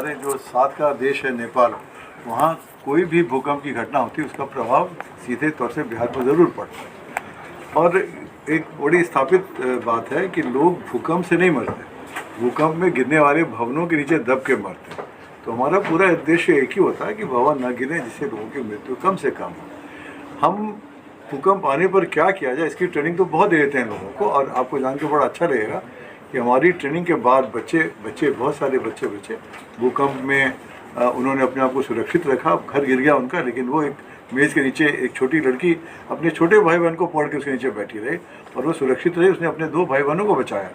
हमारे जो साथ का देश है नेपाल, वहाँ कोई भी भूकंप की घटना होती है उसका प्रभाव सीधे तौर से बिहार पर ज़रूर पड़ता है। और एक बड़ी स्थापित बात है कि लोग भूकंप से नहीं मरते, भूकंप में गिरने वाले भवनों के नीचे दब के मरते हैं। तो हमारा पूरा उद्देश्य एक ही होता है कि भवन न गिरे जिससे लोगों की मृत्यु कम से कम हो। हम भूकंप आने पर क्या किया जाए इसकी ट्रेनिंग तो बहुत दे देते हैं लोगों को, और आपको जान के बड़ा अच्छा लगेगा कि हमारी ट्रेनिंग के बाद बच्चे बहुत सारे बच्चे भूकंप में उन्होंने अपने आप को सुरक्षित रखा। घर गिर गया उनका, लेकिन वो एक मेज़ के नीचे एक छोटी लड़की अपने छोटे भाई बहन को पकड़ के उसके नीचे बैठी रही और वो सुरक्षित रही, उसने अपने 2 भाई बहनों को बचाया।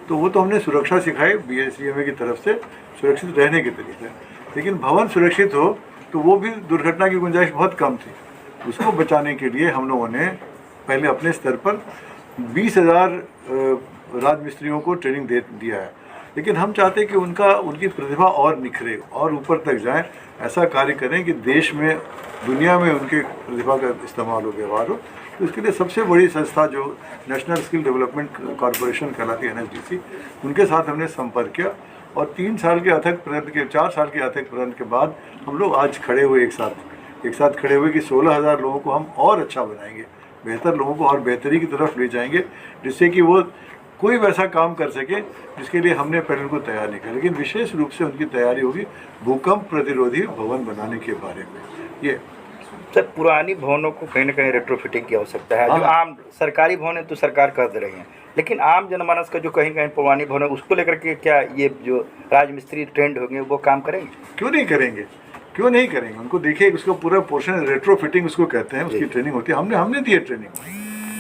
तो वो तो हमने सुरक्षा सिखाई BSDMA की तरफ से सुरक्षित रहने के तरीके। लेकिन भवन सुरक्षित हो तो वो भी दुर्घटना की गुंजाइश बहुत कम थी। उसको बचाने के लिए हम लोगों ने पहले अपने स्तर पर 20,000 राजमिस्त्रियों को ट्रेनिंग दे दिया है। लेकिन हम चाहते हैं कि उनकी प्रतिभा और निखरे और ऊपर तक जाएं, ऐसा कार्य करें कि देश में दुनिया में उनके प्रतिभा का इस्तेमाल हो, व्यवहार हो। तो इसके लिए सबसे बड़ी संस्था जो नेशनल स्किल डेवलपमेंट कॉरपोरेशन कहलाती है NSDC, उनके साथ हमने संपर्क किया और 3 साल के अथक प्रयत्न के 4 साल के अथक प्रयत्न के बाद हम लोग आज खड़े हुए एक साथ खड़े हुए कि 16,000 लोगों को हम और अच्छा बनाएंगे, बेहतर लोगों को और बेहतरी की तरफ ले जाएंगे, जिससे कि वो कोई वैसा काम कर सके जिसके लिए हमने पहले उनको तैयार नहीं किया। लेकिन विशेष रूप से उनकी तैयारी होगी भूकंप प्रतिरोधी भवन बनाने के बारे में। ये सर, पुरानी भवनों को कहीं ना कहीं रेट्रोफिटिंग की आवश्यकता है। जो आम सरकारी भवन है तो सरकार कर दे रही है, लेकिन आम जनमानस का जो कहीं कहीं पुरानी भवन है उसको लेकर के क्या ये जो राजमिस्त्री ट्रेंड होंगे वो काम करेंगे? क्यों नहीं करेंगे? उनको देखिए, उसका पूरा पोर्शन रेट्रोफिटिंग उसको कहते हैं, उसकी ट्रेनिंग होती है। हमने दी है ट्रेनिंग।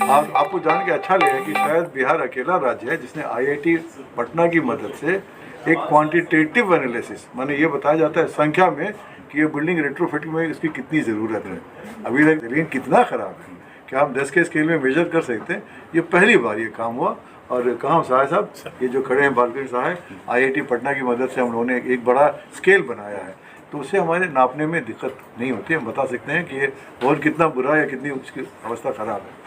आपको जान के अच्छा लगेगा कि शायद बिहार अकेला राज्य है जिसने IIT पटना की मदद से एक क्वांटिटेटिव एनालिसिस, माने ये बताया जाता है संख्या में कि ये बिल्डिंग रेट्रोफिटिंग में इसकी कितनी ज़रूरत है अभी तक, लेकिन कितना ख़राब है क्या हम 10 के स्केल में मेजर कर सकते हैं। ये पहली बार ये काम हुआ। और कहाँ सहाय साहब, ये जो खड़े हैं बालकृष्ण सहाय, IIT पटना की मदद से हम लोगों ने एक बड़ा स्केल बनाया है, तो उससे हमारे नापने में दिक्कत नहीं होती। हम बता सकते हैं कि ये भवन कितना बुरा है या कितनी उसकी अवस्था ख़राब है।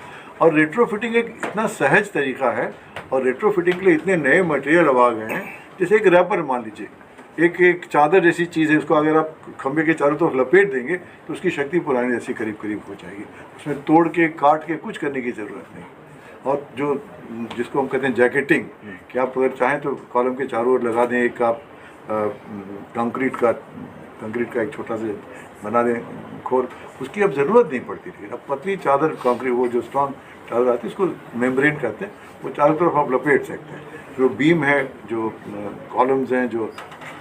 और रेट्रोफिटिंग एक इतना सहज तरीका है, और रेट्रोफिटिंग के लिए इतने नए मटेरियल अब आ गए हैं। जैसे एक रैपर मान लीजिए, एक चादर जैसी चीज़ है, उसको अगर आप खंभे के चारों तरफ लपेट देंगे तो उसकी शक्ति पुरानी जैसी करीब हो जाएगी। उसमें तोड़ के काट के कुछ करने की ज़रूरत नहीं। और जिसको हम कहते हैं जैकेटिंग, कि आप अगर चाहें तो कॉलम के चारों ओर लगा दें, एक आप कंक्रीट का एक छोटा सा बना दें खोल, उसकी अब ज़रूरत नहीं पड़ती थी। अब पतली चादर कंक्रीट, वो जो स्ट्रॉन्ग चादर आती है उसको मेम्ब्रेन कहते हैं, वो चारों तरफ आप लपेट सकते हैं। जो बीम है, जो कॉलम्स हैं, जो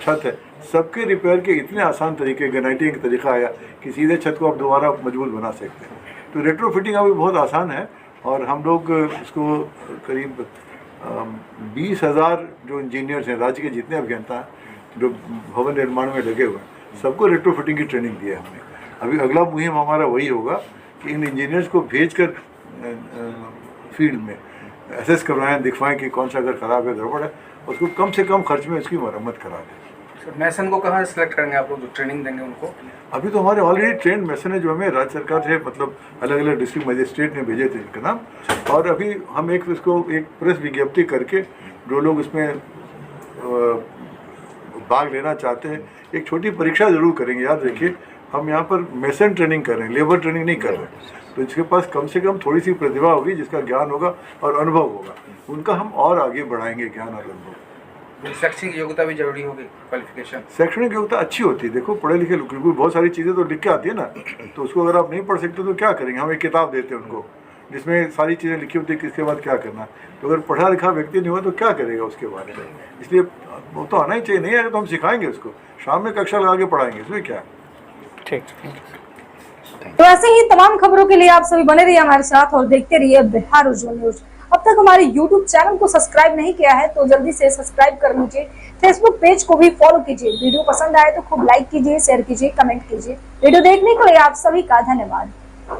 छत है, सबके रिपेयर के इतने आसान तरीके, ग्रेनाइटिंग का तरीका आया कि सीधे छत को आप दोबारा मजबूत बना सकते हैं। तो रेट्रोफिटिंग अभी बहुत आसान है, और हम लोग इसको करीब 20,000 जो इंजीनियर्स हैं, राज्य के जितने अभियंता हैं जो भवन निर्माण में लगे हुए हैं, सबको रेट्रोफिटिंग की ट्रेनिंग दी है हमने। अभी अगला मुहिम हमारा वही होगा कि इन इंजीनियर्स को भेजकर फील्ड में एसेस करवाएं, दिखवाएं कि कौन सा अगर ख़राब है, गड़बड़ है, उसको कम से कम खर्च में उसकी मरम्मत करा दें। मैसन को कहाँ सेलेक्ट करेंगे आप लोग, जो ट्रेनिंग देंगे उनको? अभी तो हमारे ऑलरेडी ट्रेंड मैसन है, जो हमें राज्य सरकार से, मतलब अलग अलग डिस्ट्रिक्ट मजिस्ट्रेट ने भेजे थे इनका नाम। और अभी हम एक प्रेस विज्ञप्ति करके जो लोग इसमें भाग लेना चाहते हैं, एक छोटी परीक्षा ज़रूर करेंगे। याद रखिए, हम यहाँ पर मैसन ट्रेनिंग कर रहे हैं, लेबर ट्रेनिंग नहीं कर रहे हैं। तो जिसके पास कम से कम थोड़ी सी प्रतिभा होगी, जिसका ज्ञान होगा और अनुभव होगा, उनका हम और आगे बढ़ाएंगे ज्ञान और अनुभव। शैक्षणिक योग्यता भी जरूरी होगी, क्वालिफिकेशन? शैक्षणिक योग्यता अच्छी होती है। देखो, पढ़े लिखे लोग बहुत सारी चीज़ें तो लिख के आती है ना, तो उसको अगर आप नहीं पढ़ सकते तो क्या करेंगे? हम एक किताब देते हैं उनको जिसमें सारी चीज़ें लिखी होती है, किसके बाद क्या करना। तो अगर पढ़ा लिखा व्यक्ति नहीं हुआ तो क्या करेगा उसके बारे में? इसलिए वो तो आना ही चाहिए। नहीं आएगा तो हम सिखाएंगे उसको, शाम में कक्षा लगा के पढ़ाएंगे, इसमें क्या। ठीक। तो ऐसे ही तमाम खबरों के लिए आप सभी बने रहिए हमारे साथ और देखते रहिए बिहार उज्जवल न्यूज। अब तक हमारे YouTube चैनल को सब्सक्राइब नहीं किया है तो जल्दी से सब्सक्राइब कर लीजिए। फेसबुक पेज को भी फॉलो कीजिए। वीडियो पसंद आए तो खूब लाइक कीजिए, शेयर कीजिए, कमेंट कीजिए। वीडियो देखने के लिए आप सभी का धन्यवाद।